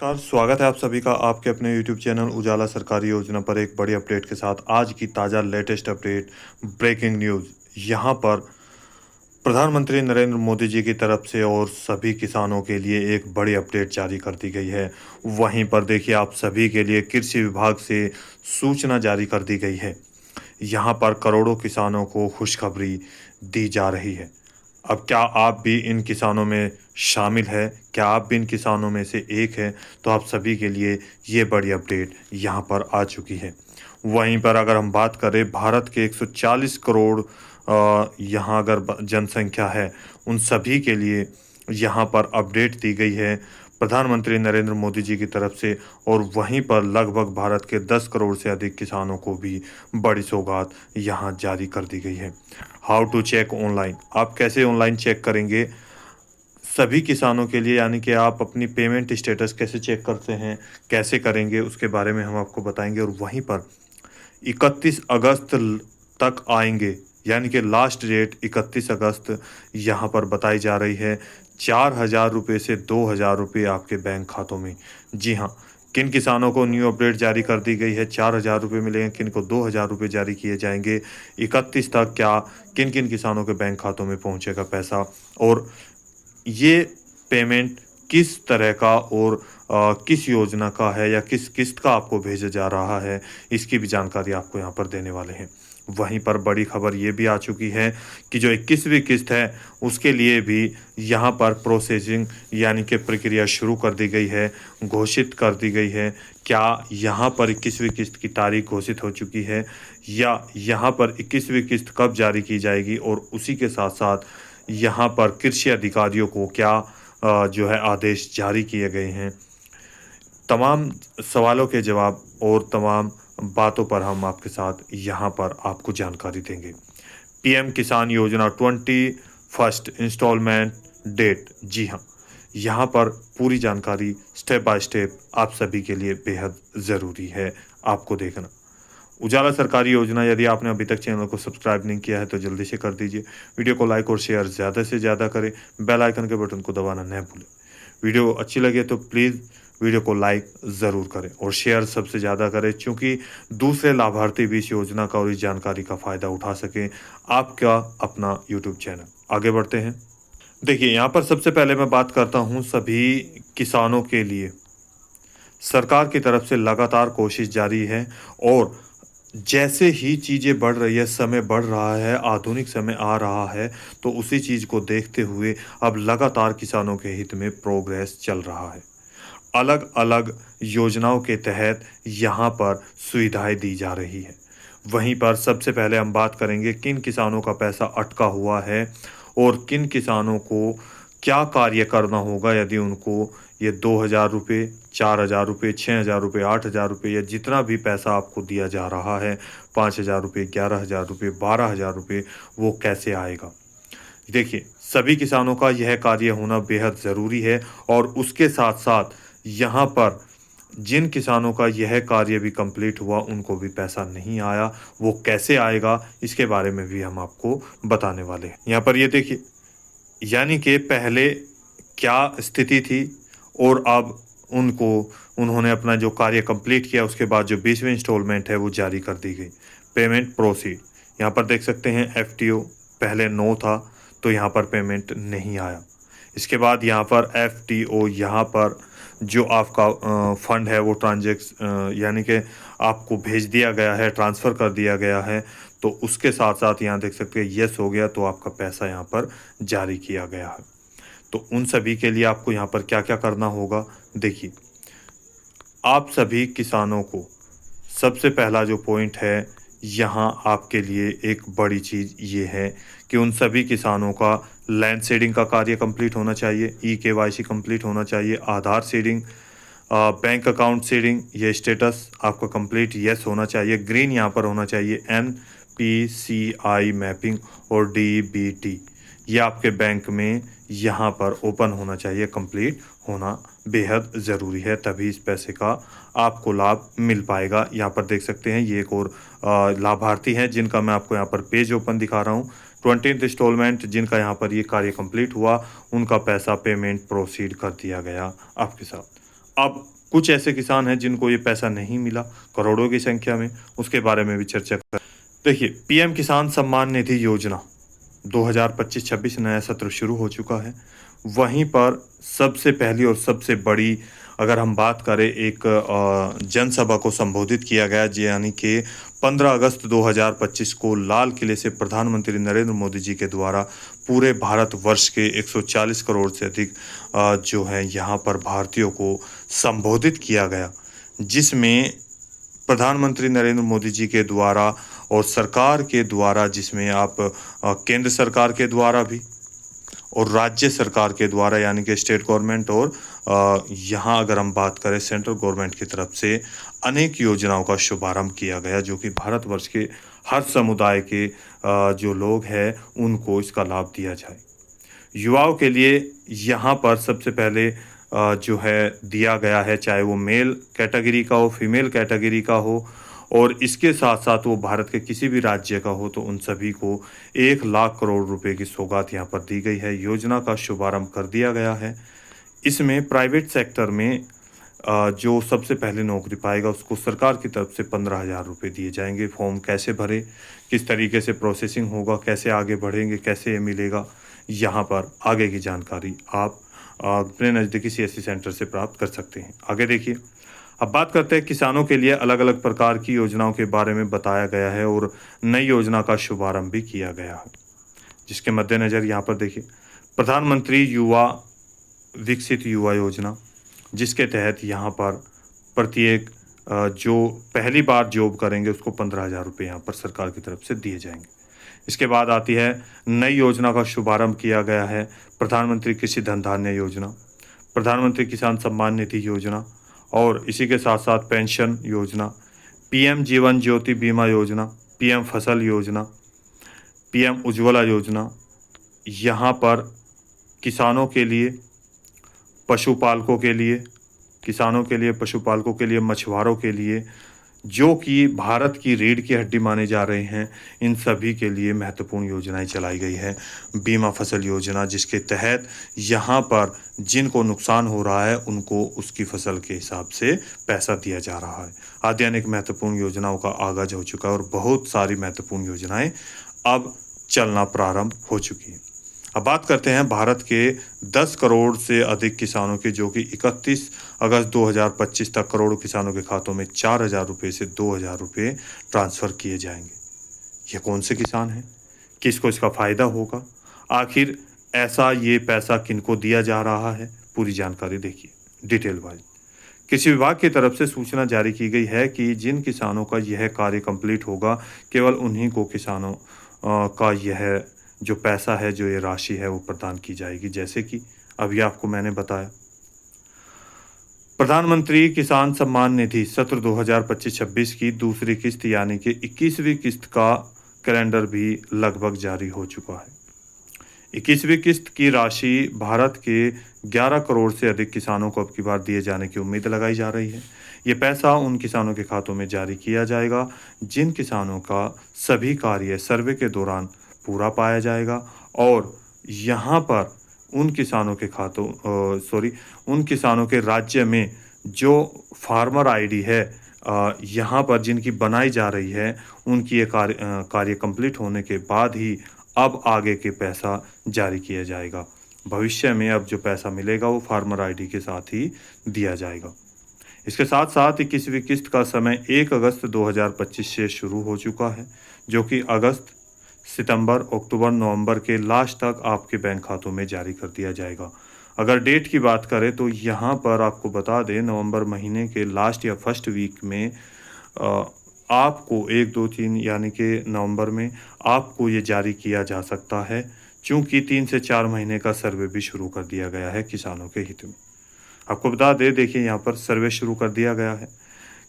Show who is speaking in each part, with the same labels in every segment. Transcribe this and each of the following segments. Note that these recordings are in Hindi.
Speaker 1: नमस्कार, स्वागत है आप सभी का आपके अपने यूट्यूब चैनल उजाला सरकारी योजना पर एक बड़ी अपडेट के साथ। आज की ताज़ा लेटेस्ट अपडेट, ब्रेकिंग न्यूज़। यहाँ पर प्रधानमंत्री नरेंद्र मोदी जी की तरफ से और सभी किसानों के लिए एक बड़ी अपडेट जारी कर दी गई है। वहीं पर देखिए, आप सभी के लिए कृषि विभाग से सूचना जारी कर दी गई है। यहाँ पर करोड़ों किसानों को खुशखबरी दी जा रही है। अब क्या आप भी इन किसानों में शामिल है? क्या आप भी इन किसानों में से एक हैं? तो आप सभी के लिए ये बड़ी अपडेट यहाँ पर आ चुकी है। वहीं पर अगर हम बात करें, भारत के 140 करोड़ यहाँ अगर जनसंख्या है, उन सभी के लिए यहाँ पर अपडेट दी गई है प्रधानमंत्री नरेंद्र मोदी जी की तरफ से। और वहीं पर लगभग भारत के 10 करोड़ से अधिक किसानों को भी बड़ी सौगात यहाँ जारी कर दी गई है। हाउ टू चेक ऑनलाइन, आप कैसे ऑनलाइन चेक करेंगे सभी किसानों के लिए, यानी कि आप अपनी पेमेंट स्टेटस कैसे चेक करते हैं, कैसे करेंगे, उसके बारे में हम आपको बताएंगे। और वहीं पर 31 अगस्त तक आएंगे, यानी कि लास्ट डेट 31 अगस्त यहाँ पर बताई जा रही है। 4,000 रुपये से 2,000 रुपये आपके बैंक खातों में। जी हाँ, किन किसानों को न्यू अपडेट जारी कर दी गई है, 4,000 रुपये मिलेंगे, किन को 2,000 रुपये जारी किए जाएंगे 31 तक, क्या किन किन किसानों के बैंक खातों में पहुंचेगा पैसा, और ये पेमेंट किस तरह का और किस योजना का है या किस किस्त का आपको भेजा जा रहा है, इसकी भी जानकारी आपको यहाँ पर देने वाले हैं। वहीं पर बड़ी खबर ये भी आ चुकी है कि जो 21वीं किस्त है उसके लिए भी यहाँ पर प्रोसेसिंग यानी कि प्रक्रिया शुरू कर दी गई है, घोषित कर दी गई है। क्या यहाँ पर 21वीं किस्त की तारीख घोषित हो चुकी है या यहाँ पर 21वीं किस्त कब जारी की जाएगी, और उसी के साथ साथ यहाँ पर कृषि अधिकारियों को क्या जो है आदेश जारी किए गए हैं, तमाम सवालों के जवाब और तमाम बातों पर हम आपके साथ यहाँ पर आपको जानकारी देंगे। पीएम किसान योजना 21st इंस्टॉलमेंट डेट, जी हाँ, यहाँ पर पूरी जानकारी स्टेप बाय स्टेप आप सभी के लिए बेहद ज़रूरी है आपको देखना। उजाला सरकारी योजना, यदि आपने अभी तक चैनल को सब्सक्राइब नहीं किया है तो जल्दी से कर दीजिए। वीडियो को लाइक और शेयर ज़्यादा से ज़्यादा करें, बेल आइकन के बटन को दबाना न भूलें। वीडियो अच्छी लगे तो प्लीज़ वीडियो को लाइक ज़रूर करें और शेयर सबसे ज़्यादा करें, क्योंकि दूसरे लाभार्थी भी इस योजना का और इस जानकारी का फ़ायदा उठा सकें। आपका अपना यूट्यूब चैनल, आगे बढ़ते हैं। देखिए, यहाँ पर सबसे पहले मैं बात करता हूँ सभी किसानों के लिए। सरकार की तरफ से लगातार कोशिश जारी है, और जैसे ही चीज़ें बढ़ रही है, समय बढ़ रहा है, आधुनिक समय आ रहा है, तो उसी चीज़ को देखते हुए अब लगातार किसानों के हित में प्रोग्रेस चल रहा है। अलग अलग योजनाओं के तहत यहाँ पर सुविधाएं दी जा रही है। वहीं पर सबसे पहले हम बात करेंगे किन किसानों का पैसा अटका हुआ है और किन किसानों को क्या कार्य करना होगा यदि उनको ये 2,000 रुपये, 4,000 रुपये, 6,000 रुपये, 8,000 रुपये या जितना भी पैसा आपको दिया जा रहा है, 5,000 रुपये, 11,000 रुपये, 12,000 रुपये, वो कैसे आएगा। देखिए, सभी किसानों का यह कार्य होना बेहद ज़रूरी है, और उसके साथ साथ यहाँ पर जिन किसानों का यह कार्य भी कंप्लीट हुआ उनको भी पैसा नहीं आया, वो कैसे आएगा इसके बारे में भी हम आपको बताने वाले हैं। यहाँ पर ये देखिए, यानी कि पहले क्या स्थिति थी और अब उन्होंने अपना जो कार्य कंप्लीट किया उसके बाद जो 20वीं इंस्टॉलमेंट है वो जारी कर दी गई। पेमेंट प्रोसीड, यहाँ पर देख सकते हैं एफटीओ पहले 9 था तो यहाँ पर पेमेंट नहीं आया। इसके बाद यहाँ पर एफटीओ, यहाँ पर जो आपका फंड है वो यानी कि आपको भेज दिया गया है, ट्रांसफ़र कर दिया गया है, तो उसके साथ साथ यहाँ देख सकते हैं येस हो गया, तो आपका पैसा यहाँ पर जारी किया गया है। तो उन सभी के लिए आपको यहाँ पर क्या क्या करना होगा, देखिए, आप सभी किसानों को सबसे पहला जो पॉइंट है यहाँ आपके लिए एक बड़ी चीज़ ये है कि उन सभी किसानों का लैंड सीडिंग का कार्य कंप्लीट होना चाहिए, ई-केवाईसी कंप्लीट होना चाहिए, आधार सीडिंग, बैंक अकाउंट सीडिंग, ये स्टेटस आपका कंप्लीट येस होना चाहिए, ग्रीन यहाँ पर होना चाहिए, NPCI मैपिंग और DBT ये आपके बैंक में यहाँ पर ओपन होना चाहिए, कंप्लीट होना बेहद ज़रूरी है, तभी इस पैसे का आपको लाभ मिल पाएगा। यहाँ पर देख सकते हैं ये एक और लाभार्थी हैं जिनका मैं आपको यहाँ पर पेज ओपन दिखा रहा हूँ। 20th इंस्टॉलमेंट जिनका यहाँ पर ये कार्य कंप्लीट हुआ, उनका पैसा पेमेंट प्रोसीड कर दिया गया आपके साथ। अब कुछ ऐसे किसान हैं जिनको ये पैसा नहीं मिला, करोड़ों की संख्या में, उसके बारे में भी चर्चा कर। देखिए, पीएम किसान सम्मान निधि योजना 2025-26 नया सत्र शुरू हो चुका है। वहीं पर सबसे पहली और सबसे बड़ी अगर हम बात करें, एक जनसभा को संबोधित किया गया, यानी कि 15 अगस्त 2025 को लाल किले से प्रधानमंत्री नरेंद्र मोदी जी के द्वारा पूरे भारतवर्ष के 140 करोड़ से अधिक जो है यहाँ पर भारतीयों को संबोधित किया गया, जिसमें प्रधानमंत्री नरेंद्र मोदी जी के द्वारा और सरकार के द्वारा, जिसमें आप केंद्र सरकार के द्वारा भी और राज्य सरकार के द्वारा यानी कि स्टेट गवर्नमेंट और यहाँ अगर हम बात करें सेंट्रल गवर्नमेंट की तरफ से अनेक योजनाओं का शुभारंभ किया गया, जो कि भारतवर्ष के हर समुदाय के जो लोग हैं उनको इसका लाभ दिया जाए। युवाओं के लिए यहाँ पर सबसे पहले जो है दिया गया है, चाहे वो मेल कैटेगरी का हो, फीमेल कैटेगरी का हो, और इसके साथ साथ वो भारत के किसी भी राज्य का हो, तो उन सभी को 1 लाख करोड़ रुपए की सौगात यहाँ पर दी गई है। योजना का शुभारंभ कर दिया गया है। इसमें प्राइवेट सेक्टर में जो सबसे पहले नौकरी पाएगा उसको सरकार की तरफ से 15,000 रुपये दिए जाएंगे। फॉर्म कैसे भरे, किस तरीके से प्रोसेसिंग होगा, कैसे आगे बढ़ेंगे, कैसे ये मिलेगा, यहाँ पर आगे की जानकारी आप अपने नज़दीकी सीएससी सेंटर से प्राप्त कर सकते हैं। आगे देखिए, अब बात करते हैं किसानों के लिए अलग अलग प्रकार की योजनाओं के बारे में बताया गया है और नई योजना का शुभारंभ भी किया गया है, जिसके मद्देनज़र यहाँ पर देखिए, प्रधानमंत्री युवा विकसित युवा योजना, जिसके तहत यहाँ पर प्रत्येक जो पहली बार जॉब करेंगे उसको 15,000 रुपये यहाँ पर सरकार की तरफ से दिए जाएंगे। इसके बाद आती है नई योजना का शुभारंभ किया गया है, प्रधानमंत्री कृषि धन धान्य योजना, प्रधानमंत्री किसान सम्मान निधि योजना, और इसी के साथ साथ पेंशन योजना, पीएम जीवन ज्योति बीमा योजना, पीएम फसल योजना, पीएम उज्ज्वला योजना। यहाँ पर किसानों के लिए, पशुपालकों के लिए, किसानों के लिए, पशुपालकों के लिए, मछुआरों के लिए, जो कि भारत की रीढ़ की हड्डी माने जा रहे हैं, इन सभी के लिए महत्वपूर्ण योजनाएं चलाई गई है। बीमा फसल योजना, जिसके तहत यहाँ पर जिनको नुकसान हो रहा है उनको उसकी फसल के हिसाब से पैसा दिया जा रहा है। आदि अनेक महत्वपूर्ण योजनाओं का आगाज हो चुका है और बहुत सारी महत्वपूर्ण योजनाएं अब चलना प्रारंभ हो चुकी हैं। अब बात करते हैं भारत के 10 करोड़ से अधिक किसानों की, जो कि 31 अगस्त 2025 तक करोड़ों किसानों के खातों में 4,000 रुपये से 2,000 रुपये ट्रांसफ़र किए जाएंगे। ये कौन से किसान हैं, किसको इसका फ़ायदा होगा, आखिर ऐसा ये पैसा किनको दिया जा रहा है, पूरी जानकारी देखिए डिटेल वाइज। कृषि विभाग की तरफ से सूचना जारी की गई है कि जिन किसानों का यह कार्य कंप्लीट होगा, केवल उन्हीं को किसानों का यह जो पैसा है, जो ये राशि है, वो प्रदान की जाएगी। जैसे कि अभी आपको मैंने बताया, प्रधानमंत्री किसान सम्मान निधि सत्र 2025-26 की दूसरी किस्त यानी कि 21वीं किस्त का कैलेंडर भी लगभग जारी हो चुका है। 21वीं किस्त की राशि भारत के 11 करोड़ से अधिक किसानों को अब की बार दिए जाने की उम्मीद लगाई जा रही है। ये पैसा उन किसानों के खातों में जारी किया जाएगा जिन किसानों का सभी कार्य सर्वे के दौरान पूरा पाया जाएगा, और यहाँ पर उन किसानों के उन किसानों के राज्य में जो फार्मर आईडी है यहाँ पर जिनकी बनाई जा रही है, उनकी ये कार्य कंप्लीट होने के बाद ही अब आगे के पैसा जारी किया जाएगा। भविष्य में अब जो पैसा मिलेगा वो फार्मर आईडी के साथ ही दिया जाएगा। इसके साथ साथ 21वीं किस्त का समय 1 अगस्त 2025 से शुरू हो चुका है, जो कि अगस्त, सितंबर, अक्टूबर, नवंबर के लास्ट तक आपके बैंक खातों में जारी कर दिया जाएगा। अगर डेट की बात करें तो यहाँ पर आपको बता दें, नवंबर महीने के लास्ट या फर्स्ट वीक में आपको 1, 2, 3 यानी कि नवंबर में आपको ये जारी किया जा सकता है, चूँकि 3 से 4 महीने का सर्वे भी शुरू कर दिया गया है किसानों के हित में। आपको बता दें, देखिए यहाँ पर सर्वे शुरू कर दिया गया है।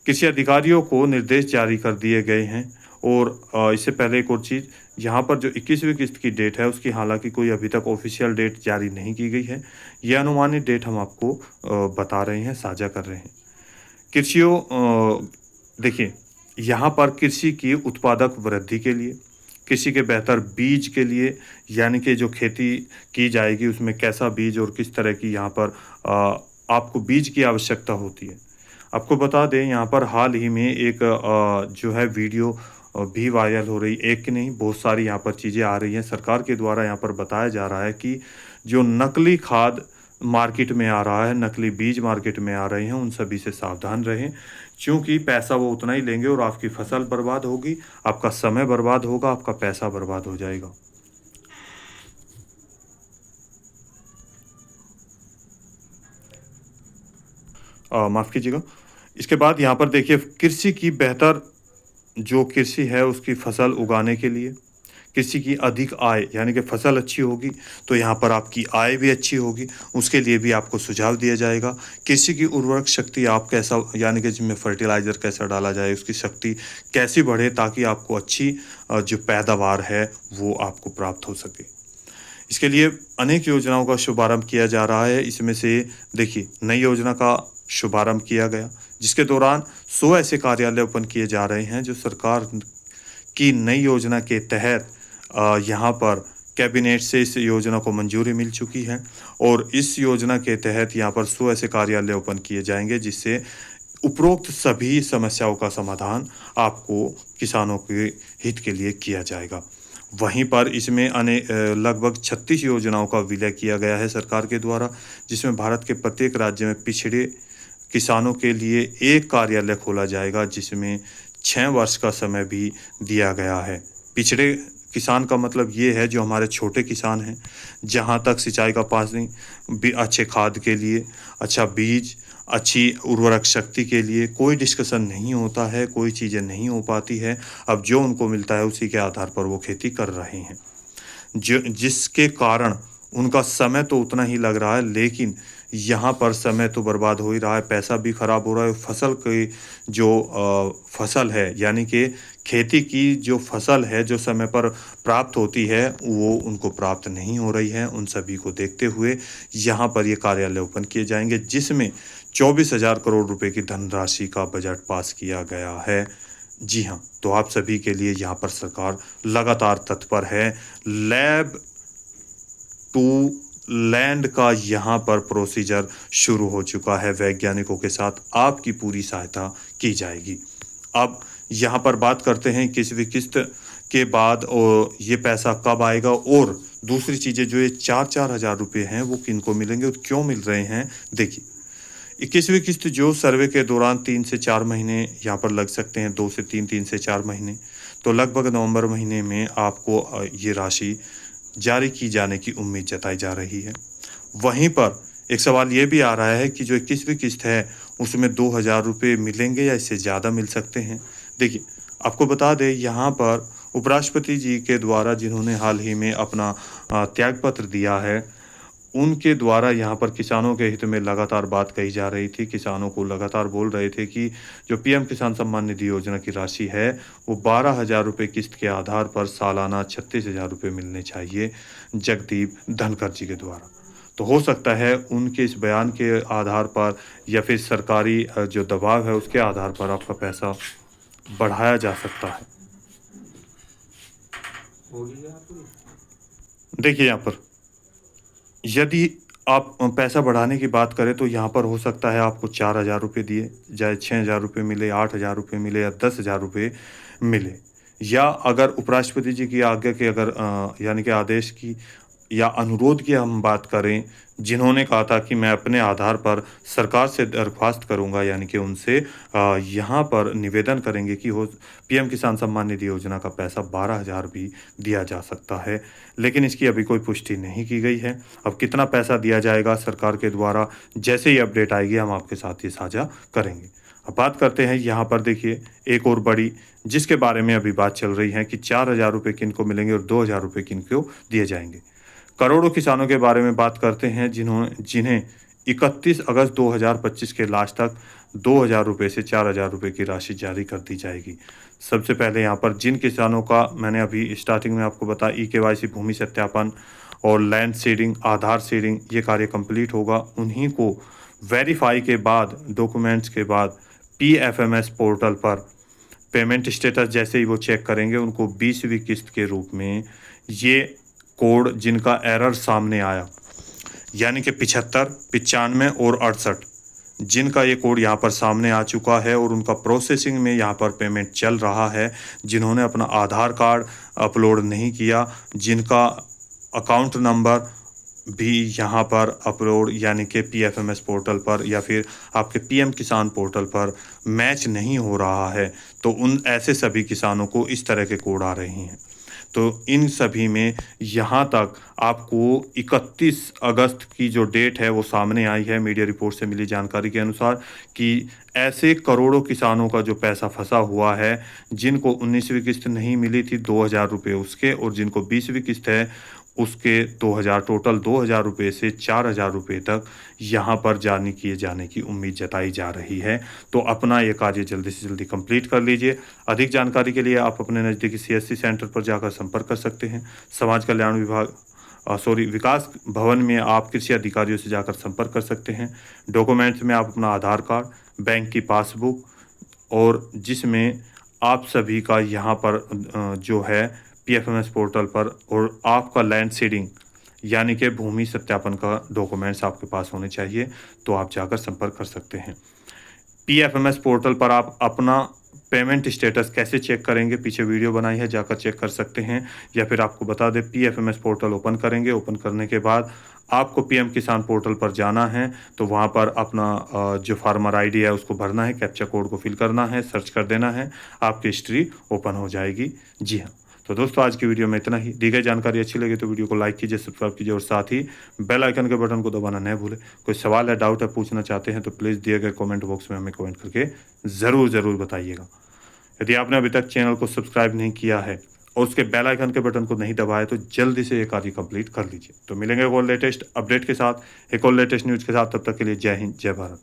Speaker 1: कृषि अधिकारियों को निर्देश जारी कर दिए गए हैं, और इससे पहले एक और चीज़, यहाँ पर जो 21वीं किस्त की डेट है उसकी हालांकि कोई अभी तक ऑफिशियल डेट जारी नहीं की गई है। यह अनुमानित डेट हम आपको बता रहे हैं, साझा कर रहे हैं। देखिए यहाँ पर कृषि की उत्पादक वृद्धि के लिए, कृषि के बेहतर बीज के लिए, यानी कि जो खेती की जाएगी उसमें कैसा बीज और किस तरह की यहाँ पर आपको बीज की आवश्यकता होती है। आपको बता दें यहाँ पर हाल ही में एक जो है वीडियो भी वायरल हो रही, एक की नहीं बहुत सारी यहाँ पर चीज़ें आ रही हैं। सरकार के द्वारा यहाँ पर बताया जा रहा है कि जो नकली खाद मार्केट में आ रहा है, नकली बीज मार्केट में आ रहे हैं, उन सभी से सावधान रहें, क्योंकि पैसा वो उतना ही लेंगे और आपकी फसल बर्बाद होगी, आपका समय बर्बाद होगा, आपका पैसा बर्बाद हो जाएगा। माफ़ कीजिएगा। इसके बाद यहाँ पर देखिए कृषि की बेहतर जो कृषि है उसकी फसल उगाने के लिए, कृषि की अधिक आय यानी कि फसल अच्छी होगी तो यहाँ पर आपकी आय भी अच्छी होगी, उसके लिए भी आपको सुझाव दिया जाएगा। कृषि की उर्वरक शक्ति आप कैसा यानी कि जिसमें फर्टिलाइज़र कैसा डाला जाए, उसकी शक्ति कैसी बढ़े ताकि आपको अच्छी जो पैदावार है वो आपको प्राप्त हो सके। इसके लिए अनेक योजनाओं का शुभारंभ किया जा रहा है। इसमें से देखिए नई योजना का शुभारंभ किया गया, जिसके दौरान 100 ऐसे कार्यालय ओपन किए जा रहे हैं जो सरकार की नई योजना के तहत यहाँ पर कैबिनेट से इस योजना को मंजूरी मिल चुकी है और इस योजना के तहत यहाँ पर 100 ऐसे कार्यालय ओपन किए जाएंगे जिससे उपरोक्त सभी समस्याओं का समाधान आपको किसानों के हित के लिए किया जाएगा। वहीं पर इसमें लगभग 36 योजनाओं का विलय किया गया है सरकार के द्वारा, जिसमें भारत के प्रत्येक राज्य में पिछड़े किसानों के लिए एक कार्यालय खोला जाएगा, जिसमें 6 वर्ष का समय भी दिया गया है। पिछड़े किसान का मतलब ये है जो हमारे छोटे किसान हैं, जहाँ तक सिंचाई का पानी भी, अच्छे खाद के लिए, अच्छा बीज, अच्छी उर्वरक शक्ति के लिए कोई डिस्कशन नहीं होता है, कोई चीज़ें नहीं हो पाती है। अब जो उनको मिलता है उसी के आधार पर वो खेती कर रहे हैं, जिसके कारण उनका समय तो उतना ही लग रहा है, लेकिन यहाँ पर समय तो बर्बाद हो ही रहा है, पैसा भी खराब हो रहा है। फसल की जो फसल है यानी कि खेती की जो फसल है जो समय पर प्राप्त होती है वो उनको प्राप्त नहीं हो रही है। उन सभी को देखते हुए यहाँ पर ये कार्यालय ओपन किए जाएंगे, जिसमें 24,000 करोड़ रुपए की धनराशि का बजट पास किया गया है। जी हाँ, तो आप सभी के लिए यहाँ पर सरकार लगातार तत्पर है। लैब टू लैंड का यहाँ पर प्रोसीजर शुरू हो चुका है, वैज्ञानिकों के साथ आपकी पूरी सहायता की जाएगी। अब यहाँ पर बात करते हैं किसी किस्त के बाद और ये पैसा कब आएगा और दूसरी चीज़ें जो ये 4-4 हज़ार रुपये हैं वो किनको मिलेंगे और क्यों मिल रहे हैं। देखिए 21वीं किस्त जो सर्वे के दौरान 3 से 4 महीने यहाँ पर लग सकते हैं, 2 से 3 से 4 महीने, तो लगभग नवंबर महीने में आपको ये राशि जारी की जाने की उम्मीद जताई जा रही है। वहीं पर एक सवाल ये भी आ रहा है कि जो 21वीं किस्त है उसमें 2,000 रुपये मिलेंगे या इससे ज़्यादा मिल सकते हैं। देखिए आपको बता दें यहाँ पर उपराष्ट्रपति जी के द्वारा जिन्होंने हाल ही में अपना त्यागपत्र दिया है, उनके द्वारा यहाँ पर किसानों के हित में लगातार बात कही जा रही थी। किसानों को लगातार बोल रहे थे कि जो पीएम किसान सम्मान निधि योजना की राशि है वो 12,000 रुपये किस्त के आधार पर सालाना 36,000 रुपये मिलने चाहिए जगदीप धनखड़ जी के द्वारा। तो हो सकता है उनके इस बयान के आधार पर या फिर सरकारी जो दबाव है उसके आधार पर आपका पैसा बढ़ाया जा सकता है। देखिए यहाँ पर यदि आप पैसा बढ़ाने की बात करें तो यहाँ पर हो सकता है आपको 4,000 रुपये दिए जाए, 6,000 रुपये मिले, 8,000 रुपये मिले या 10,000 रुपये मिले। या अगर उपराष्ट्रपति जी की आज्ञा के अगर यानी कि आदेश की या अनुरोध की हम बात करें, जिन्होंने कहा था कि मैं अपने आधार पर सरकार से दरख्वास्त करूंगा यानी कि उनसे यहाँ पर निवेदन करेंगे कि हो पीएम किसान सम्मान निधि योजना का पैसा 12,000 भी दिया जा सकता है, लेकिन इसकी अभी कोई पुष्टि नहीं की गई है। अब कितना पैसा दिया जाएगा सरकार के द्वारा, जैसे ही अपडेट आएगी हम आपके साथ ये साझा करेंगे। अब बात करते हैं यहाँ पर देखिए एक और बड़ी जिसके बारे में अभी बात चल रही है कि 4,000 रुपये किनको मिलेंगे और 2,000 रुपये किनको दिए जाएंगे। करोड़ों किसानों के बारे में बात करते हैं जिन्हें 31 अगस्त 2025 के लास्ट तक 2,000 रुपये से 4,000 रुपये की राशि जारी कर दी जाएगी। सबसे पहले यहाँ पर जिन किसानों का मैंने अभी स्टार्टिंग में आपको बताया ई-केवाईसी भूमि सत्यापन और लैंड सीडिंग, आधार सीडिंग ये कार्य कंप्लीट होगा, उन्हीं को वेरीफाई के बाद डॉक्यूमेंट्स के बाद PFMS पोर्टल पर पेमेंट स्टेटस जैसे ही वो चेक करेंगे उनको 20वीं किस्त के रूप में ये कोड जिनका एरर सामने आया यानी कि 75, 95 और 68, जिनका ये कोड यहाँ पर सामने आ चुका है और उनका प्रोसेसिंग में यहाँ पर पेमेंट चल रहा है। जिन्होंने अपना आधार कार्ड अपलोड नहीं किया, जिनका अकाउंट नंबर भी यहाँ पर अपलोड यानी कि पीएफएमएस पोर्टल पर या फिर आपके पीएम किसान पोर्टल पर मैच नहीं हो रहा है, तो उन ऐसे सभी किसानों को इस तरह के कोड आ रहे हैं। तो इन सभी में यहाँ तक आपको 31 अगस्त की जो डेट है वो सामने आई है मीडिया रिपोर्ट से मिली जानकारी के अनुसार, कि ऐसे करोड़ों किसानों का जो पैसा फंसा हुआ है, जिनको 19वीं किस्त नहीं मिली थी 2000 रुपये उसके, और जिनको 20वीं किस्त है उसके 2000, टोटल 2000 रुपये से 4000 रुपये तक यहाँ पर जारी किए जाने की उम्मीद जताई जा रही है। तो अपना ये कार्य जल्दी से जल्दी कंप्लीट कर लीजिए। अधिक जानकारी के लिए आप अपने नज़दीकी सीएससी सेंटर पर जाकर संपर्क कर सकते हैं। समाज कल्याण विभाग विकास भवन में आप कृषि अधिकारियों से जाकर संपर्क कर सकते हैं। डॉक्यूमेंट्स में आप अपना आधार कार्ड, बैंक की पासबुक, और जिसमें आप सभी का यहाँ पर जो है पीएफएमएस पोर्टल पर, और आपका लैंड सीडिंग यानी कि भूमि सत्यापन का डॉक्यूमेंट्स आपके पास होने चाहिए, तो आप जाकर संपर्क कर सकते हैं। पीएफएमएस पोर्टल पर आप अपना पेमेंट स्टेटस कैसे चेक करेंगे, पीछे वीडियो बनाई है, जाकर चेक कर सकते हैं। या फिर आपको बता दें, पीएफएमएस पोर्टल ओपन करेंगे, ओपन करने के बाद आपको पीएम किसान पोर्टल पर जाना है, तो वहाँ पर अपना जो फार्मर आईडी है उसको भरना है, कैप्चा कोड को फिल करना है, सर्च कर देना है, आपकी हिस्ट्री ओपन हो जाएगी। जी हाँ, तो दोस्तों आज की वीडियो में इतना ही। दी गई जानकारी अच्छी लगी तो वीडियो को लाइक कीजिए, सब्सक्राइब कीजिए, और साथ ही बेल आइकन के बटन को दबाना न भूलें। कोई सवाल है, डाउट है, पूछना चाहते हैं तो प्लीज़ दिए गए कमेंट बॉक्स में हमें कमेंट करके ज़रूर बताइएगा। यदि आपने अभी तक चैनल को सब्सक्राइब नहीं किया है और उसके बेल आइकन के बटन को नहीं दबाया तो जल्दी से ये कार्य कंप्लीट कर लीजिए। तो मिलेंगे एक और लेटेस्ट अपडेट के साथ, एक और लेटेस्ट न्यूज़ के साथ। तब तक के लिए जय हिंद, जय भारत।